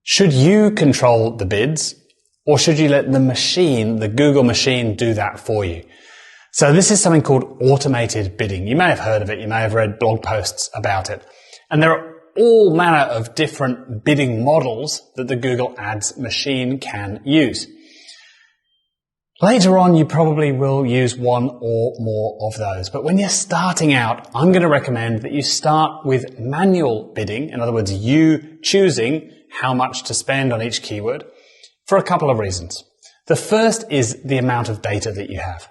Should you control the bids, or should you let the machine, the Google machine, do that for you? So this is something called automated bidding. You may have heard of it. You may have read blog posts about it. And there are all manner of different bidding models that the Google Ads machine can use. Later on, you probably will use one or more of those. But when you're starting out, I'm going to recommend that you start with manual bidding. In other words, you choosing how much to spend on each keyword for a couple of reasons. The first is the amount of data that you have.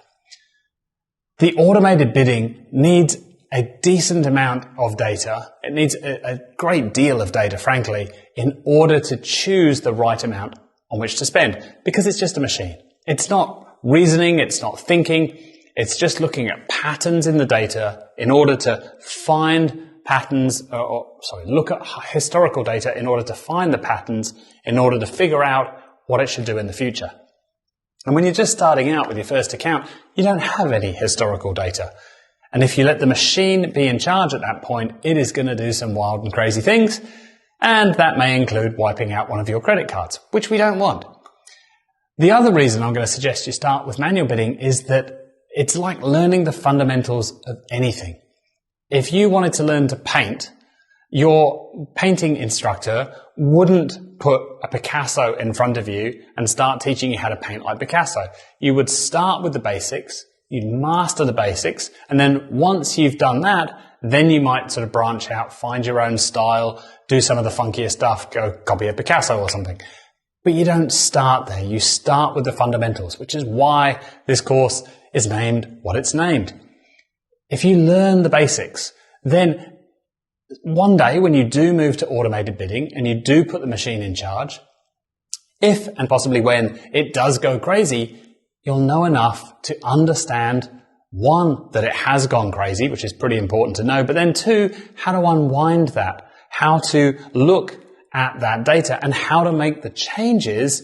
The automated bidding needs a decent amount of data. It needs a great deal of data, frankly, in order to choose the right amount on which to spend, because it's just a machine. It's not reasoning, it's not thinking, it's just looking at patterns in the data in order to find patterns, look at historical data in order to find the patterns, in order to figure out what it should do in the future. And when you're just starting out with your first account, you don't have any historical data. And if you let the machine be in charge at that point, it is going to do some wild and crazy things. And that may include wiping out one of your credit cards, which we don't want. The other reason I'm going to suggest you start with manual bidding is that it's like learning the fundamentals of anything. If you wanted to learn to paint, your painting instructor wouldn't put a Picasso in front of you and start teaching you how to paint like Picasso. You would start with the basics, you'd master the basics, and then once you've done that, then you might sort of branch out, find your own style, do some of the funkier stuff, go copy a Picasso or something. But you don't start there. You start with the fundamentals, which is why this course is named what it's named. If you learn the basics, then one day when you do move to automated bidding and you do put the machine in charge, if and possibly when it does go crazy, you'll know enough to understand, one, that it has gone crazy, which is pretty important to know, but then two, how to unwind that, how to look at that data and how to make the changes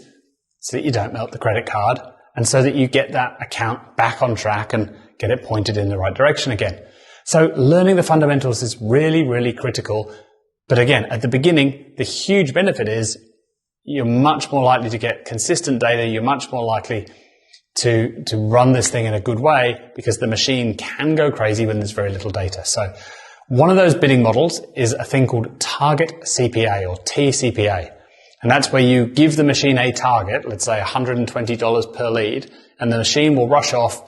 so that you don't melt the credit card and so that you get that account back on track and get it pointed in the right direction again. So learning the fundamentals is really, really critical. But again, at the beginning, the huge benefit is you're much more likely to get consistent data. You're much more likely to run this thing in a good way because the machine can go crazy when there's very little data. So one of those bidding models is a thing called target CPA or TCPA. And that's where you give the machine a target, let's say $120 per lead, and the machine will rush off.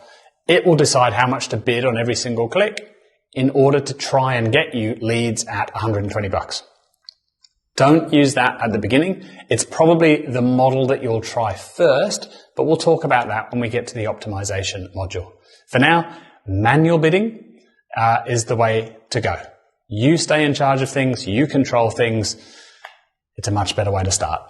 It will decide how much to bid on every single click in order to try and get you leads at $120. Don't use that at the beginning. It's probably the model that you'll try first, but we'll talk about that when we get to the optimization module. For now, manual bidding is the way to go. You stay in charge of things, you control things. It's a much better way to start.